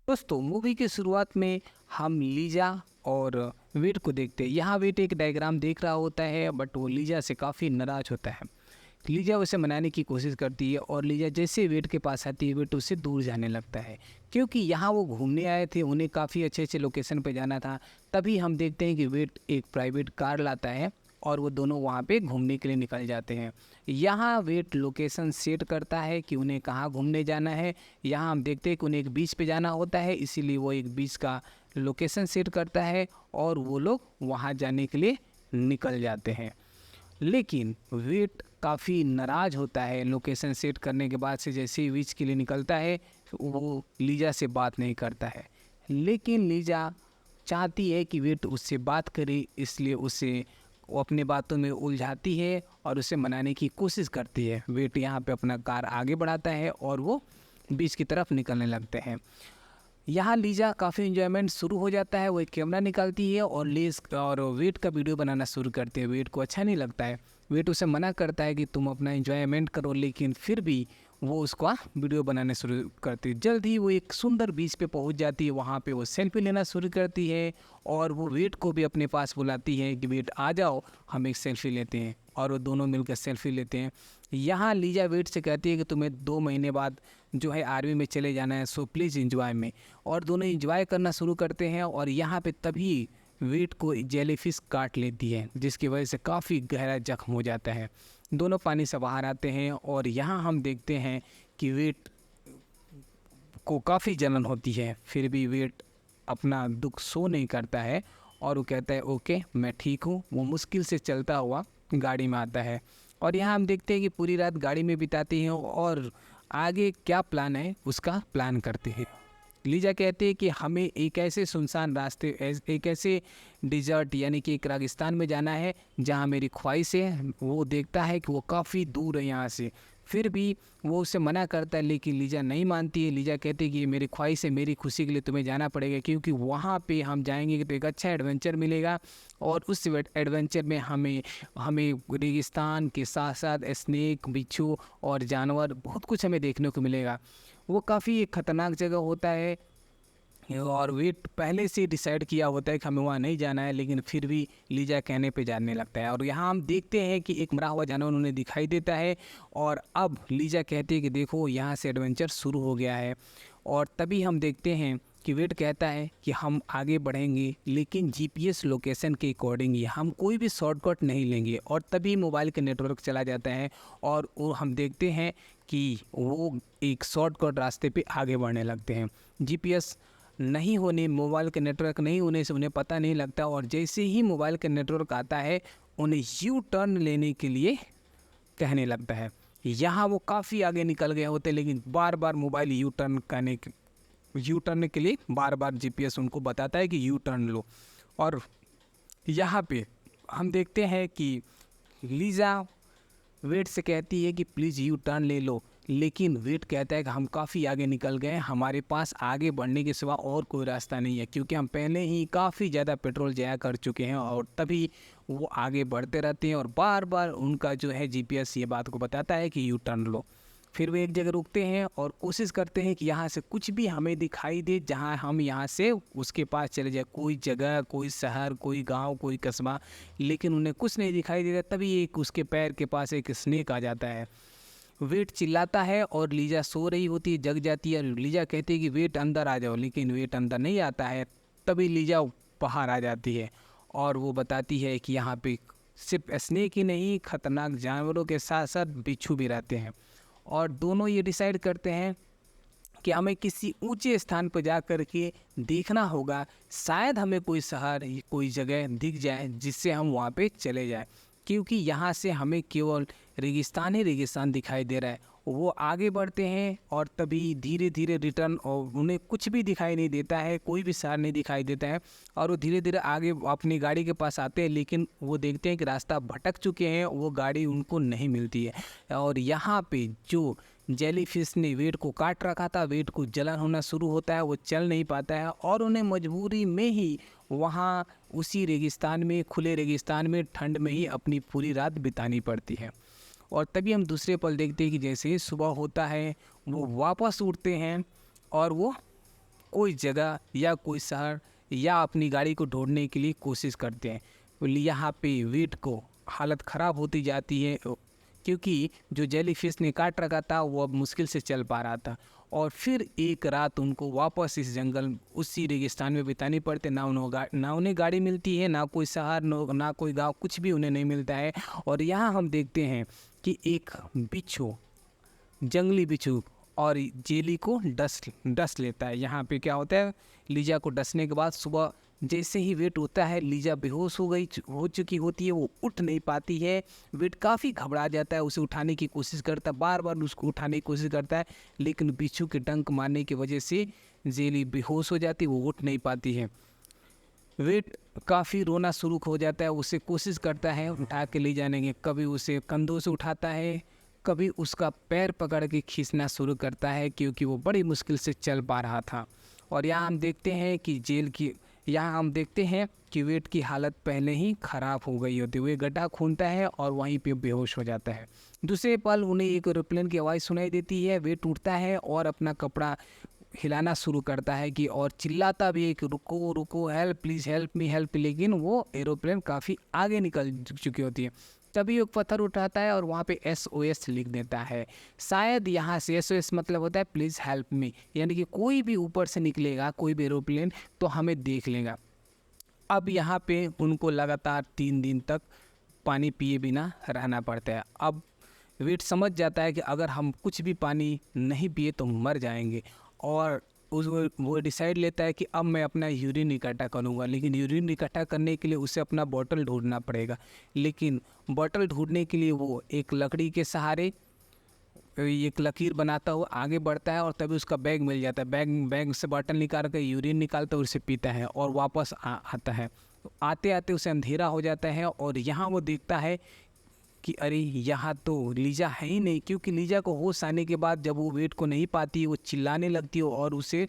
दोस्तों मूवी की शुरुआत में हम लीजा और वेट को देखते हैं। यहाँ वेट एक डायग्राम देख रहा होता है बट वो लीजा से काफ़ी नाराज होता है। लीजा उसे मनाने की कोशिश करती है और लीजा जैसे वेट के पास आती है वेट उससे दूर जाने लगता है, क्योंकि यहाँ वो घूमने आए थे, उन्हें काफ़ी अच्छे अच्छे लोकेशन पे जाना था। तभी हम देखते हैं कि वेट एक प्राइवेट कार लाता है और वो दोनों वहाँ पे घूमने के लिए निकल जाते हैं। यहाँ वेट लोकेशन सेट करता है कि उन्हें कहाँ घूमने जाना है। यहाँ हम देखते हैं कि उन्हें एक बीच पे जाना होता है, इसीलिए वो एक बीच का लोकेशन सेट करता है और वो लोग वहाँ जाने के लिए निकल जाते हैं। लेकिन वेट काफ़ी नाराज़ होता है लोकेशन सेट करने के बाद से। जैसे ही बीच के लिए निकलता है वो लीजा से बात नहीं करता है, लेकिन लीजा चाहती है कि वेट उससे बात करे, इसलिए उसे वो अपने बातों में उलझाती है और उसे मनाने की कोशिश करती है। वेट यहाँ पे अपना कार आगे बढ़ाता है और वो बीच की तरफ निकलने लगते हैं। यहाँ लीजा काफ़ी इन्जॉयमेंट शुरू हो जाता है। वो एक कैमरा निकालती है और लेस और वेट का वीडियो बनाना शुरू करती है। वेट को अच्छा नहीं लगता है। वेट उसे मना करता है कि तुम अपना इन्जॉयमेंट करो, लेकिन फिर भी वो उसका वीडियो बनाने शुरू करती है। जल्द ही वो एक सुंदर बीच पे पहुंच जाती है। वहाँ पे वो सेल्फी लेना शुरू करती है और वो वेट को भी अपने पास बुलाती है कि वेट आ जाओ, हम एक सेल्फी लेते हैं। और वो दोनों मिलकर सेल्फी लेते हैं। यहाँ लीजा वेट से कहती है कि तुम्हें 2 महीने बाद जो है आर्मी में चले जाना है, सो प्लीज़ इंजॉय में। और दोनों इंजॉय करना शुरू करते हैं और यहाँ पे तभी वेट को जेलीफिश काट लेती है, जिसकी वजह से काफ़ी गहरा जख्म हो जाता है। दोनों पानी से बाहर आते हैं और यहाँ हम देखते हैं कि वेट को काफ़ी जलन होती है, फिर भी वेट अपना दुख शो नहीं करता है और वो कहता है ओके मैं ठीक हूँ। वो मुश्किल से चलता हुआ गाड़ी में आता है और यहाँ हम देखते हैं कि पूरी रात गाड़ी में बिताते हैं और आगे क्या प्लान है उसका प्लान करते हैं। लीजा कहती है कि हमें एक ऐसे सुनसान रास्ते, एक ऐसे डिजर्ट यानी कि एक रेगिस्तान में जाना है जहाँ मेरी ख्वाहिश है। वो देखता है कि वो काफ़ी दूर है यहाँ से, फिर भी वो उसे मना करता है, लेकिन लीजा नहीं मानती है। लीजा कहती है कि ये मेरी ख्वाहिश है, मेरी खुशी के लिए तुम्हें जाना पड़ेगा, क्योंकि वहाँ पे हम जाएंगे तो एक अच्छा एडवेंचर मिलेगा और उस एडवेंचर में हमें हमें रेगिस्तान के साथ साथ स्नेक, बिच्छू और जानवर बहुत कुछ हमें देखने को मिलेगा। वो काफ़ी एक ख़तरनाक जगह होता है और वेट पहले से डिसाइड किया होता है कि हमें वहाँ नहीं जाना है, लेकिन फिर भी लीजा कहने पे जाने लगता है। और यहाँ हम देखते हैं कि एक मरा हुआ जानवर उन्हें दिखाई देता है और अब लीजा कहती है कि देखो यहाँ से एडवेंचर शुरू हो गया है। और तभी हम देखते हैं कि वेट कहता है कि हम आगे बढ़ेंगे, लेकिन जीपीएस लोकेशन के अकॉर्डिंग ही, हम कोई भी शॉर्टकट नहीं लेंगे। और तभी मोबाइल का नेटवर्क चला जाता है और वो हम देखते हैं कि वो एक शॉर्टकट रास्ते पे आगे बढ़ने लगते हैं। जीपीएस नहीं होने, मोबाइल के नेटवर्क नहीं होने से उन्हें पता नहीं लगता और जैसे ही मोबाइल का नेटवर्क आता है उन्हें यू टर्न लेने के लिए कहने लगता है। यहाँ वो काफ़ी आगे निकल गए होते, लेकिन बार बार मोबाइल यू टर्न के लिए बार बार जीपीएस उनको बताता है कि यू टर्न लो। और यहाँ पे हम देखते हैं कि लीजा वेट से कहती है कि प्लीज़ यू टर्न ले लो, लेकिन वेट कहता है कि हम काफ़ी आगे निकल गए हैं, हमारे पास आगे बढ़ने के सिवा और कोई रास्ता नहीं है, क्योंकि हम पहले ही काफ़ी ज़्यादा पेट्रोल ज़ाया कर चुके हैं। और तभी वो आगे बढ़ते रहते हैं और बार बार उनका जो है जीपीएस ये बात को बताता है कि यू टर्न लो। फिर वे एक जगह रुकते हैं और कोशिश करते हैं कि यहाँ से कुछ भी हमें दिखाई दे जहाँ हम यहाँ से उसके पास चले जाए, कोई जगह, कोई शहर, कोई गांव, कोई कस्बा, लेकिन उन्हें कुछ नहीं दिखाई देता। तभी एक उसके पैर के पास एक स्नेक आ जाता है। वेट चिल्लाता है और लीजा सो रही होती है, जग जाती है। लीजा कहती है कि वेट अंदर आ जाओ, लेकिन वेट अंदर नहीं आता है। तभी लीजा बाहर आ जाती है और वो बताती है कि यहाँ पे सिर्फ स्नेक ही नहीं, खतरनाक जानवरों के साथ साथ बिच्छू भी रहते हैं। और दोनों ये डिसाइड करते हैं कि हमें किसी ऊंचे स्थान पर जा कर के देखना होगा, शायद हमें कोई शहर, कोई जगह दिख जाए जिससे हम वहाँ पे चले जाएं, क्योंकि यहाँ से हमें केवल रेगिस्तान ही रेगिस्तान दिखाई दे रहा है। वो आगे बढ़ते हैं और तभी धीरे धीरे रिटर्न, और उन्हें कुछ भी दिखाई नहीं देता है, कोई भी शहर नहीं दिखाई देता है और वो धीरे धीरे आगे अपनी गाड़ी के पास आते हैं, लेकिन वो देखते हैं कि रास्ता भटक चुके हैं, वो गाड़ी उनको नहीं मिलती है। और यहाँ पे जो जेलीफिश ने वेट को काट रखा था, वेट को जलन होना शुरू होता है, वो चल नहीं पाता है और उन्हें मजबूरी में ही वहाँ उसी रेगिस्तान में, खुले रेगिस्तान में ठंड में ही अपनी पूरी रात बितानी पड़ती है। और तभी हम दूसरे पल देखते हैं कि जैसे ही सुबह होता है वो वापस उठते हैं और वो कोई जगह या कोई शहर या अपनी गाड़ी को ढूंढने के लिए कोशिश करते हैं। यहाँ पे वेट को हालत ख़राब होती जाती है, क्योंकि जो जेलीफिश ने काट रखा था वो अब मुश्किल से चल पा रहा था। और फिर एक रात उनको वापस इस जंगल उसी रेगिस्तान में बितानी पड़ती। ना उन्हें गाड़ी मिलती है, ना कोई शहर, ना कोई गांव, कुछ भी उन्हें नहीं मिलता है। और यहाँ हम देखते हैं कि एक बिच्छू, जंगली बिच्छू और जेली को डस लेता है। यहाँ पे क्या होता है, लीजा को डसने के बाद सुबह जैसे ही वेट होता है, लीजा बेहोश हो चुकी होती है, वो उठ नहीं पाती है। वेट काफ़ी घबरा जाता है, उसे उठाने की कोशिश करता है, बार बार उसको उठाने की कोशिश करता है, लेकिन बिच्छू के डंक मारने की वजह से जेली बेहोश हो जाती है, वो उठ नहीं पाती है। वेट काफ़ी रोना शुरू हो जाता है, उसे कोशिश करता है उठा के ले जाने की, कभी उसे कंधों से उठाता है, कभी उसका पैर पकड़ के खींचना शुरू करता है, क्योंकि वो बड़ी मुश्किल से चल पा रहा था। और यहाँ हम देखते हैं कि वेट की हालत पहले ही ख़राब हो गई होती है। वो गड्ढा खूंदता है और वहीं पे बेहोश हो जाता है। दूसरे पल उन्हें एक एरोप्लेन की आवाज़ सुनाई देती है। वेट उठता है और अपना कपड़ा हिलाना शुरू करता है कि और चिल्लाता भी है कि रुको रुको, help please, help me help, लेकिन वो एरोप्लेन काफ़ी आगे निकल चुकी होती है। तभी एक पत्थर उठाता है और वहाँ पे SOS लिख देता है। शायद यहाँ से SOS मतलब होता है प्लीज़ हेल्प मी, यानी कि कोई भी ऊपर से निकलेगा, कोई भी एरोप्लेन, तो हमें देख लेगा। अब यहाँ पे उनको लगातार 3 दिन तक पानी पिए बिना रहना पड़ता है। अब वेट समझ जाता है कि अगर हम कुछ भी पानी नहीं पिए तो मर जाएंगे, और वो डिसाइड लेता है कि अब मैं अपना यूरिन इकट्ठा करूँगा। लेकिन यूरिन इकट्ठा करने के लिए उसे अपना बॉटल ढूंढना पड़ेगा। लेकिन बॉटल ढूंढने के लिए वो एक लकड़ी के सहारे एक लकीर बनाता हुआ आगे बढ़ता है, और तभी उसका बैग मिल जाता है। बैग से बॉटल निकाल कर यूरिन निकालता है और उसे पीता है और वापस आता है। तो आते आते उसे अंधेरा हो जाता है, और यहाँ वो देखता है कि अरे यहाँ तो लीजा है ही नहीं, क्योंकि लीजा को होश आने के बाद जब वो वेट को नहीं पाती, वो चिल्लाने लगती है और उसे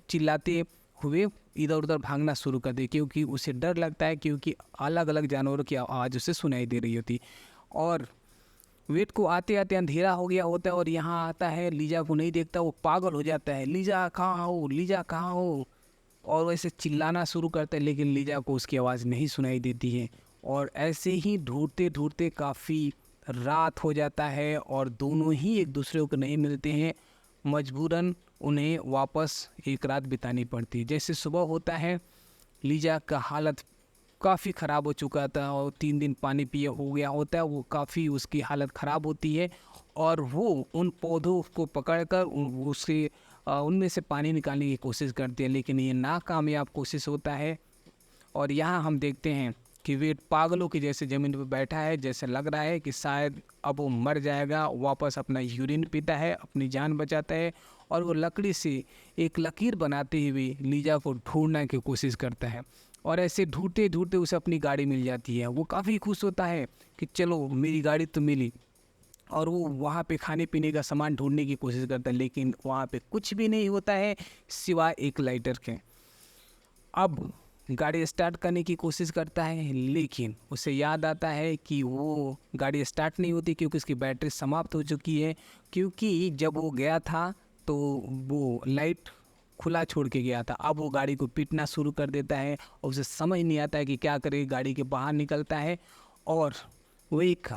चिल्लाते हुए इधर उधर भागना शुरू कर दे, क्योंकि उसे डर लगता है, क्योंकि अलग अलग जानवरों की आवाज़ उसे सुनाई दे रही होती। और वेट को आते आते अंधेरा हो गया होता है, और यहाँ आता है, लीजा को नहीं देखता, वो पागल हो जाता है, लीजा कहाँ हो, लीजा कहाँ हो, और वैसे चिल्लाना शुरू करता है, लेकिन लीजा को उसकी आवाज़ नहीं सुनाई देती है। और ऐसे ही ढूंढते ढूंढते काफ़ी रात हो जाता है, और दोनों ही एक दूसरे को नहीं मिलते हैं। मजबूरन उन्हें वापस एक रात बितानी पड़ती है। जैसे सुबह होता है, लीजा का हालत काफ़ी ख़राब हो चुका था, और 3 दिन पानी पिए हो गया होता है, वो काफ़ी उसकी हालत ख़राब होती है, और वो उन पौधों को पकड़कर उनमें से पानी निकालने की कोशिश करती है, लेकिन ये नाकामयाब कोशिश होता है। और यहाँ हम देखते हैं कि वेट पागलों की जैसे ज़मीन पर बैठा है, जैसे लग रहा है कि शायद अब वो मर जाएगा। वापस अपना यूरिन पीता है, अपनी जान बचाता है, और वो लकड़ी से एक लकीर बनाते हुए लीजा को ढूंढने की कोशिश करता है। और ऐसे ढूंढते ढूंढते उसे अपनी गाड़ी मिल जाती है। वो काफ़ी खुश होता है कि चलो मेरी गाड़ी तो मिली, और वो वहाँ पे खाने पीने का सामान ढूंढने की कोशिश करता है, लेकिन वहाँ पे कुछ भी नहीं होता है सिवाय एक लाइटर के। अब गाड़ी स्टार्ट करने की कोशिश करता है, लेकिन उसे याद आता है कि वो गाड़ी स्टार्ट नहीं होती, क्योंकि उसकी बैटरी समाप्त हो चुकी है। क्योंकि जब वो गया था तो वो लाइट खुला छोड़ के गया था। अब वो गाड़ी को पीटना शुरू कर देता है, और उसे समझ नहीं आता है कि क्या करे। गाड़ी के बाहर निकलता है, और वो एक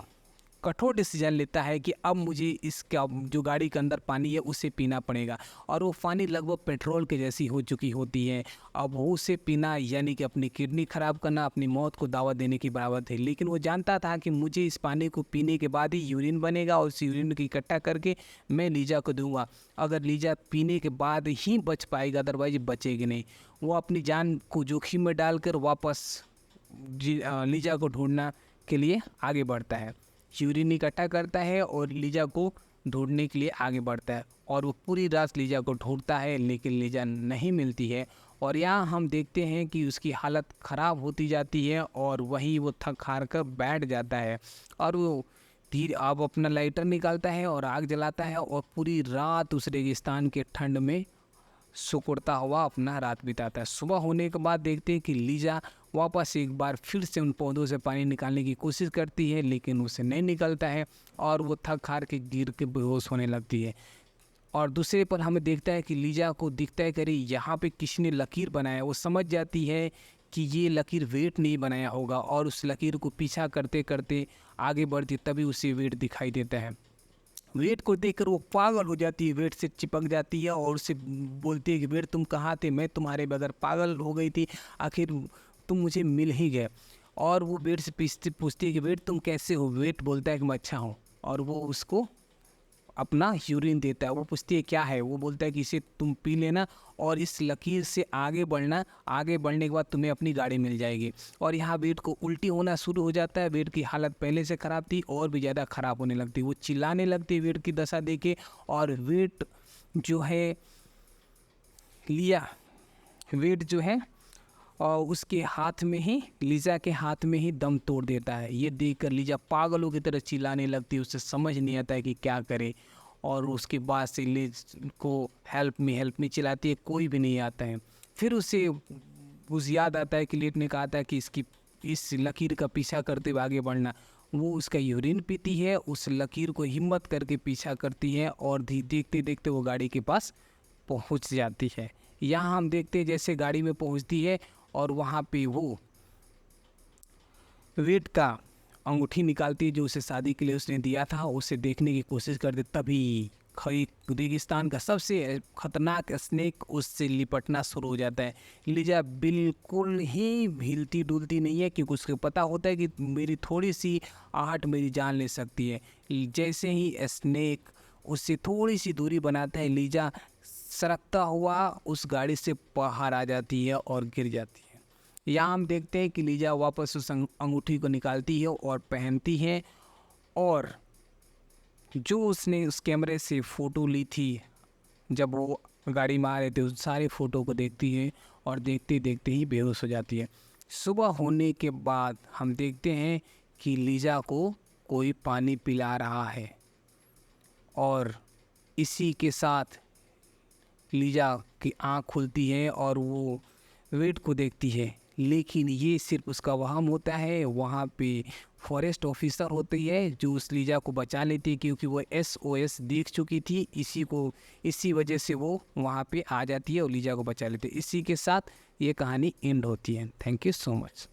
कठोर डिसीजन लेता है कि अब मुझे इसका जो गाड़ी के अंदर पानी है उसे पीना पड़ेगा। और वो पानी लगभग पेट्रोल के जैसी हो चुकी होती है। अब वो उसे पीना यानी कि अपनी किडनी ख़राब करना, अपनी मौत को दावा देने की बराबर थे। लेकिन वो जानता था कि मुझे इस पानी को पीने के बाद ही यूरिन बनेगा, और उस यूरिन को इकट्ठा करके मैं लीजा को दूंगा। अगर लीजा पीने के बाद ही बच पाएगा, अदरवाइज बचेगी नहीं। वो अपनी जान को जोखिम में डालकर वापस लीजा को ढूंढना के लिए आगे बढ़ता है। यूरिन इकट्ठा करता है और लीजा को ढूंढने के लिए आगे बढ़ता है, और वो पूरी रात लीजा को ढूंढता है, लेकिन लीजा नहीं मिलती है। और यहाँ हम देखते हैं कि उसकी हालत ख़राब होती जाती है, और वहीं वो थक हार कर बैठ जाता है। और वो धीरे अब अपना लाइटर निकालता है और आग जलाता है, और पूरी रात उस रेगिस्तान के ठंड में सिकुड़ता हुआ अपना रात बिताता है। सुबह होने के बाद देखते हैं कि लीजा वापस एक बार फिर से उन पौधों से पानी निकालने की कोशिश करती है, लेकिन उसे नहीं निकलता है, और वो थक हार के गिर के बेहोश होने लगती है। और दूसरे पर हमें देखता है कि लीजा को दिखता है कि अरे यहाँ पे किसी ने लकीर बनाया। वो समझ जाती है कि ये लकीर वेट नहीं बनाया होगा और उस लकीर को पीछा करते करते आगे बढ़ती, तभी उसे वेट दिखाई देता है। वेट को देखकर वो पागल हो जाती है, वेट से चिपक जाती है और उससे बोलती है कि वेट तुम कहाँ थे, मैं तुम्हारे बगैर पागल हो गई थी, आखिर तुम मुझे मिल ही गए। और वो वेट से पूछती है कि वेट तुम कैसे हो। वेट बोलता है कि मैं अच्छा हूँ, और वो उसको अपना यूरिन देता है। वो पूछती है क्या है, वो बोलता है कि इसे तुम पी लेना और इस लकीर से आगे बढ़ना, आगे बढ़ने के बाद तुम्हें अपनी गाड़ी मिल जाएगी। और यहाँ वेट को उल्टी होना शुरू हो जाता है। वेट की हालत पहले से ख़राब थी और भी ज़्यादा ख़राब होने लगती, वो चिल्लाने लगती है वेट की दशा देखे। और वेट जो है लिया वेट जो है और उसके हाथ में ही, लीजा के हाथ में ही दम तोड़ देता है। ये देखकर लीजा पागलों की तरह चिल्लाने लगती है, उसे समझ नहीं आता है कि क्या करे। और उसके बाद से लीज को हेल्प मी चिल्लाती है, कोई भी नहीं आता है। फिर उसे याद आता है कि लेट ने कहा था कि इस लकीर का पीछा करते हुए आगे बढ़ना। वो उसका यूरिन पीती है, उस लकीर को हिम्मत करके पीछा करती है और देखते देखते वो गाड़ी के पास पहुंच जाती है। यहाँ हम देखते हैं जैसे गाड़ी में पहुंचती है और वहाँ पे वो वेट का अंगूठी निकालती है जो उसे शादी के लिए उसने दिया था, उसे देखने की कोशिश करती, तभी रेगिस्तान का सबसे खतरनाक स्नेक उससे लिपटना शुरू हो जाता है। लीजा बिल्कुल ही हिलती डुलती नहीं है, क्योंकि उसको पता होता है कि मेरी थोड़ी सी आहट मेरी जान ले सकती है। जैसे ही स्नेक उससे थोड़ी सी दूरी बनाता है, लीजा सरकता हुआ उस गाड़ी से बाहर आ जाती है और गिर जाती है। यहाँ हम देखते हैं कि लीजा वापस उस अंगूठी को निकालती है और पहनती है, और जो उसने उस कैमरे से फ़ोटो ली थी जब वो गाड़ी में आ रहे थे, उस सारे फ़ोटो को देखती है और देखते देखते ही बेहोश हो जाती है। सुबह होने के बाद हम देखते हैं कि लीजा को कोई पानी पिला रहा है, और इसी के साथ लीजा की आँख खुलती है और वो वेट को देखती है। लेकिन ये सिर्फ उसका वहम होता है। वहाँ पे फॉरेस्ट ऑफिसर होती है जो उस लीजा को बचा लेती है, क्योंकि वो SOS देख चुकी थी। इसी वजह से वो वहाँ पे आ जाती है और लीजा को बचा लेती है। इसी के साथ ये कहानी एंड होती है। Thank you so much.